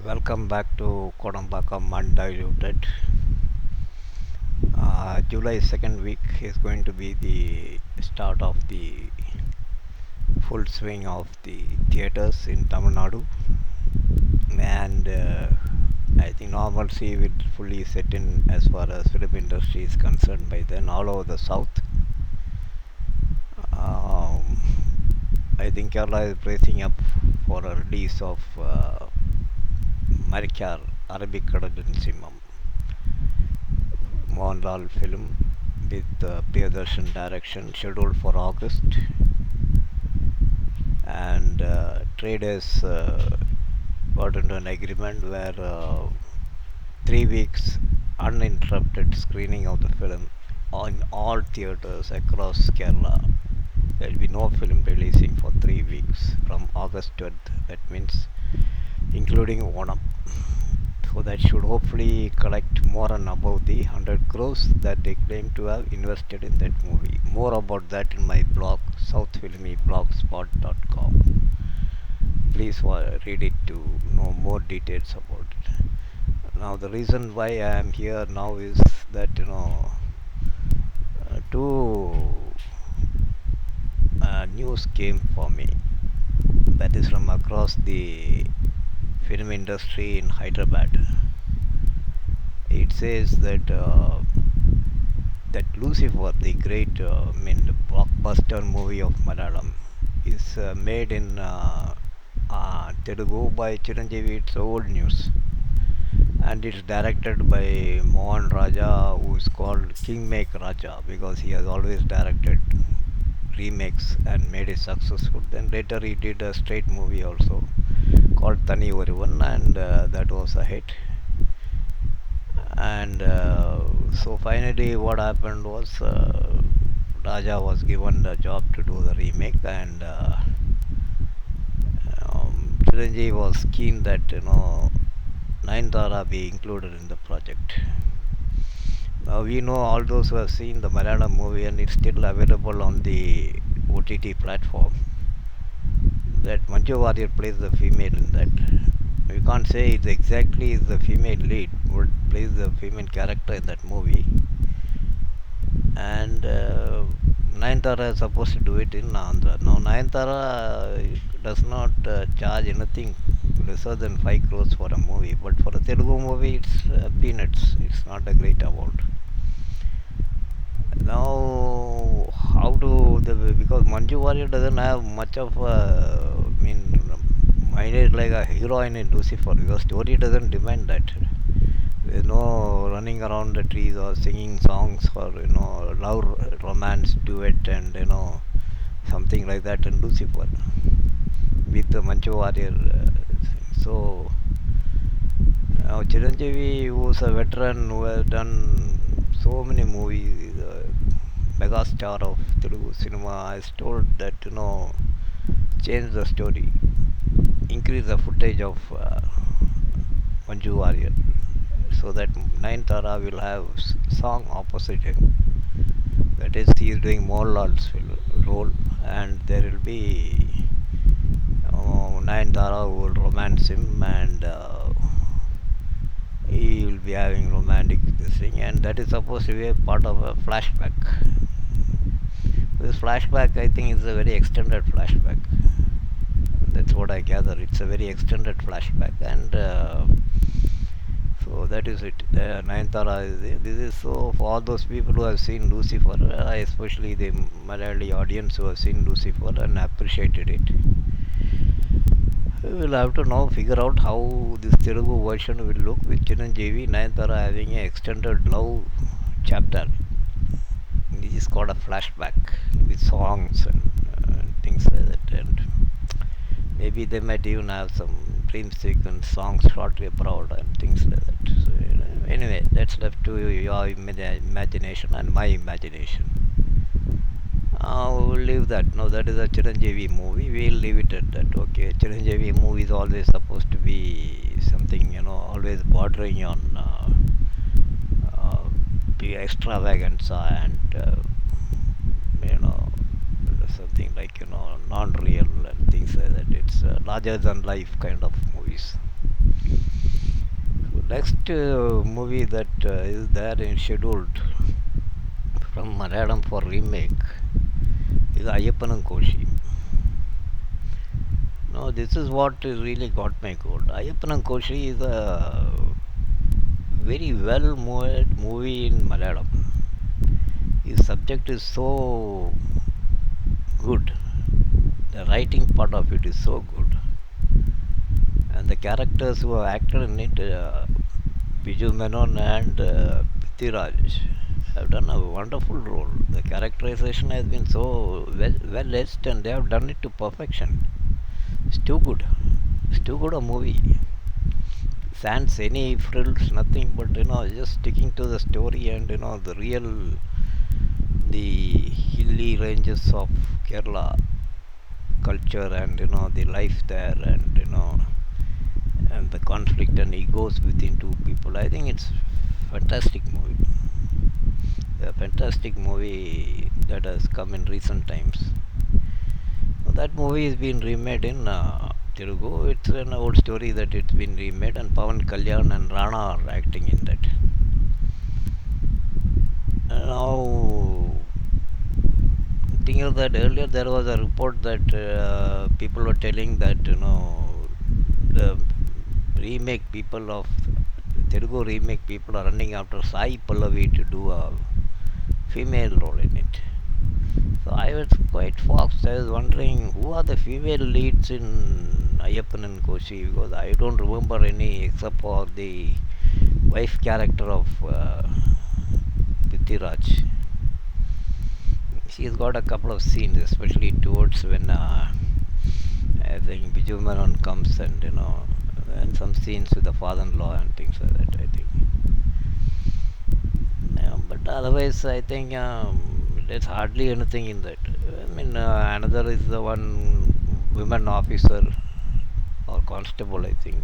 Welcome back to Kodambakam Undiluted. July second week is going to be the start of the full swing of the theatres in Tamil Nadu, and I think normalcy will fully set in as far as film industry is concerned by then all over the south. Um, I think Kerala is bracing up for a release of Marikar Arabic Kadalin Simam Mohanlal film with Priyadarshan direction scheduled for August, and traders got into an agreement where 3 weeks uninterrupted screening of the film on all theatres across Kerala. There will be no film releasing for 3 weeks from August 12th. That means including Onam. So that should hopefully collect more than above the 100 crores that they claim to have invested in that movie. More about that in my blog, southfilmyblogspot.com. Please read it to know more details about it. Now the reason why I am here now is that two news came for me. That is from across the film industry in Hyderabad. It says that Lucifer, the great, blockbuster movie of Malayalam, is made in Telugu by Chiranjeevi. It's old news, and it's directed by Mohan Raja, who is called Kingmaker Raja because he has always directed remakes and made it successful. Then later he did a straight movie also called Tani Oruvan, and that was a hit. And so finally what happened was Raja was given the job to do the remake, and Chiranjeevi was keen that Nayanthara be included in the project. Now we know, all those who have seen the Malayalam movie, and it's still available on the OTT platform, that Manju Warrier plays the female in that. We can't say it's exactly the female lead who plays the female character in that movie. And Nayanthara is supposed to do it in Andhra. Now Nayanthara does not charge anything lesser than 5 crores for a movie, but for a Telugu movie it's peanuts. It's not a great amount. Now how do because Manju Warrior doesn't have much of minded like a heroine in Lucifer, because story doesn't demand that. There's no running around the trees or singing songs or love romance duet and something like that in Lucifer with the Manju Warrior. So now Chiranjeevi, who is a veteran who has done so many movies, mega star of Telugu cinema, is told that change the story, increase the footage of Manju Warrior, so that Nayanthara will have song opposite him. That is, he is doing Mohanlal's role, and there will be Nayanthara who will romance him, and he will be having romantic this thing, and that is supposed to be a part of a flashback. This flashback, I think, is a very extended flashback. That's what I gather. It's a very extended flashback, and so that is it. Nayanthara is there. This is so for all those people who have seen Lucifer, especially the Malayali audience who have seen Lucifer and appreciated it. We will have to now figure out how this Telugu version will look with Chiranjeevi, Nayanthara having an extended love chapter. This is called a flashback with songs and things like that, and maybe they might even have some dream sequence songs shortly abroad and things like that. So anyway, that's left to your imagination and my imagination. We'll leave that. Now that is a Chiranjeevi movie. We'll leave it at that. Okay, Chiranjeevi movie is always supposed to be something always bordering on the extravaganza and something like non-real and things like that. It's larger than life kind of movies. Next movie that is there in scheduled from Malayalam for remake is Ayyapanum Koshiyum. No, this is what really got my goat. Ayyapanam Koshi is a very well made movie in Malayalam. His subject is so good. The writing part of it is so good. And the characters who have acted in it, Vijay Menon and Prithviraj, have done a wonderful role. The characterization has been so well etched and they have done it to perfection. It's too good. It's too good a movie. Sans any frills, nothing but just sticking to the story and the hilly ranges of Kerala culture and the life there and and the conflict and egos within two people. I think it's fantastic movie. A fantastic movie that has come in recent times. That movie has been remade in Telugu. It's an old story that it's been remade, and Pawan Kalyan and Rana are acting in that. Now, thinking of that earlier, there was a report that people were telling that the remake people of Telugu remake people are running after Sai Pallavi to do a female role in it. So I was quite foxed. I was wondering who are the female leads in Ayyapan and Koshi, because I don't remember any except for the wife character of Prithviraj. She's got a couple of scenes, especially towards when I think Vijay Menon comes and some scenes with the father-in-law and things like that. I think. Yeah, but otherwise, I think there's hardly anything in that. I mean, another is the one women officer or constable, I think.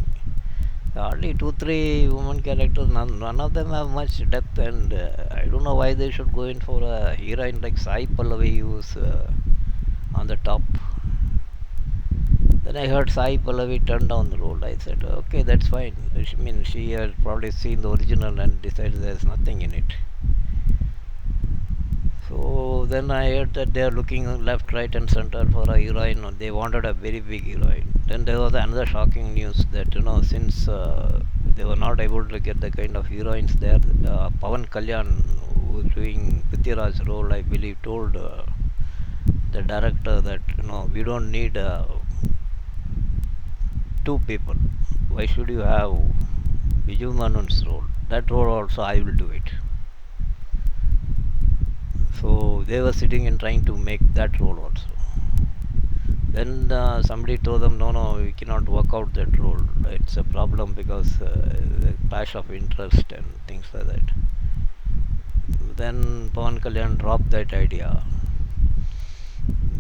Hardly two, three women characters. None of them have much depth, and I don't know why they should go in for a heroine like Sai Pallavi, who's on the top. Then I heard Sai Pallavi turned down the role. I said, okay, that's fine. I mean, she had probably seen the original and decided there's nothing in it. So then I heard that they are looking left, right, and center for a heroine. They wanted a very big heroine. Then there was another shocking news that since they were not able to get the kind of heroines there, Pawan Kalyan, who was doing Prithviraj's role, I believe, told the director that we don't need two people. Why should you have Vijay Menon's role? That role also I will do it. So they were sitting and trying to make that role also. Then somebody told them, no, we cannot work out that role. It's a problem because the clash of interest and things like that. Then Pawan Kalyan dropped that idea.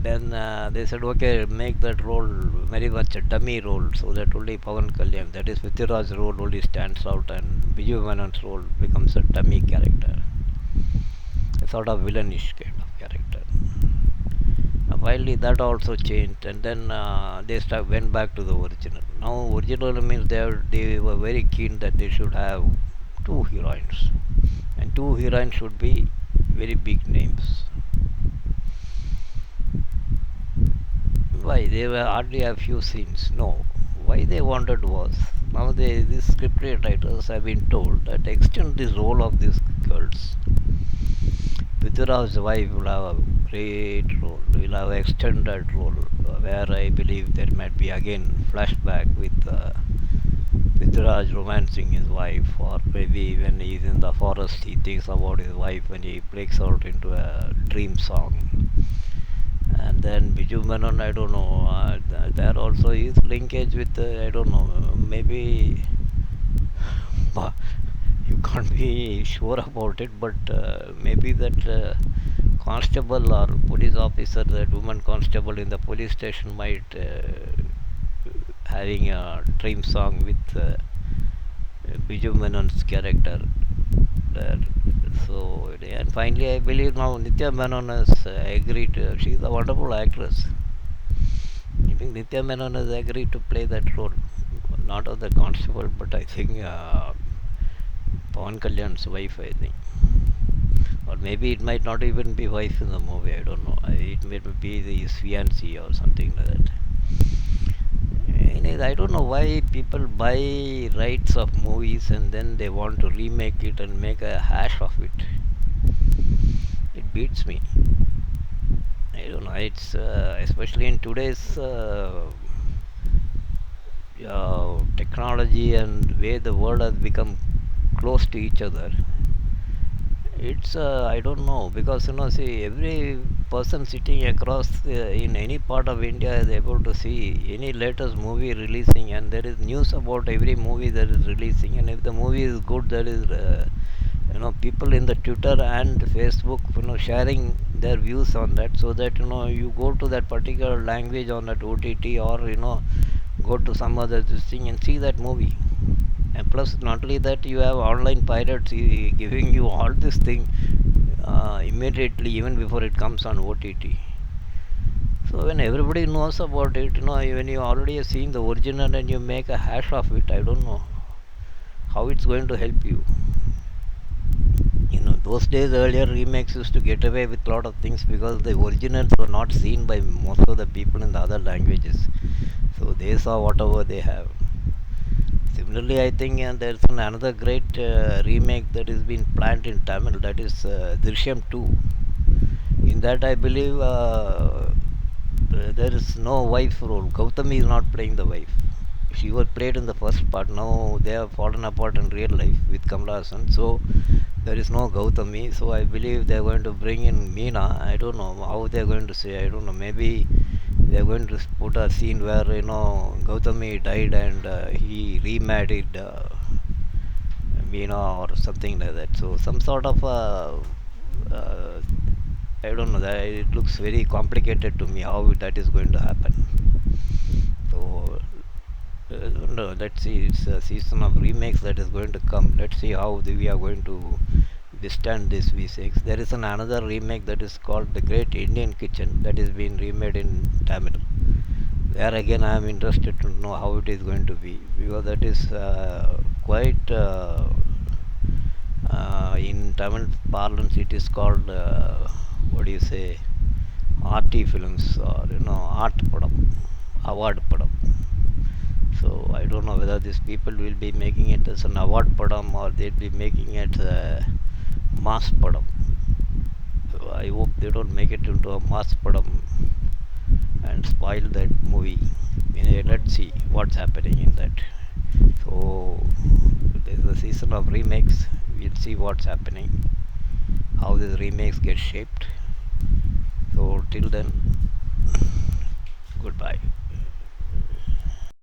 Then they said, okay, make that role very much a dummy role, so that only Pawan Kalyan, that is Prithviraj's role, only stands out, and Vijay Menon's role becomes a dummy character, a sort of villainish kind of character. Finally, that also changed, and then they went back to the original. Now, original means they were very keen that they should have two heroines, and two heroines should be very big names. Why? They were hardly a few scenes. No. Why they wanted was, now these script writers have been told that extend this role of these girls. Prithviraj's wife will have a great role, will have extended role, where I believe there might be again flashback with Prithviraj romancing his wife, or maybe when he's in the forest he thinks about his wife when he breaks out into a dream song. And then Vijay Menon, I don't know, there also is linkage with, I don't know, maybe you can't be sure about it, but maybe that constable or police officer, that woman constable in the police station might having a dream song with Vijay Menon's character there. So, and finally, I believe now Nithya Menon has agreed. She's a wonderful actress. I think Nithya Menon has agreed to play that role, not of the constable, but I think Pawan Kalyan's wife, I think. Or maybe it might not even be wife in the movie, I don't know. It may be the fiancée or something like that. Anyways, I don't know why people buy rights of movies and then they want to remake it and make a hash of it. It beats me. I don't know. It's especially in today's technology and way the world has become close to each other. It's I don't know, because see, every person sitting across in any part of India is able to see any latest movie releasing, and there is news about every movie that is releasing, and if the movie is good, there is people in the Twitter and Facebook sharing their views on that, so that you go to that particular language on that OTT, or go to some other this thing and see that movie. And plus, not only that, you have online pirates giving you all this thing immediately, even before it comes on OTT. So when everybody knows about it, when you already have seen the original and you make a hash of it, I don't know how it's going to help you. Those days earlier remakes used to get away with a lot of things because the originals were not seen by most of the people in the other languages. So they saw whatever they have. Similarly, I think there's another great remake that is being planned in Tamil, that is Drishyam 2. In that, I believe there is no wife role. Gautami is not playing the wife. She was played in the first part. Now they have fallen apart in real life with Kamal Hassan. So there is no Gautami. So I believe they are going to bring in Meena. I don't know how they are going to say. I don't know. Maybe they are going to put a scene where Gautami died and he remarried Meena or something like that. So some sort of uh, I don't know. That it looks very complicated to me how that is going to happen. So no, let's see. It's a season of remakes that is going to come. Let's see how we are going to withstand this V6. There is another remake that is called The Great Indian Kitchen that is being remade in Tamil. There again, I am interested to know how it is going to be, because that is quite in Tamil parlance. It is called what do you say? Arty films, or art padam, award padam. So I don't know whether these people will be making it as an award padam or they'll be making it mass padam. So I hope they don't make it into a mass padam and spoil that movie. Let's see what's happening in that. So there's a season of remakes. We'll see what's happening, how these remakes get shaped. So till then, goodbye.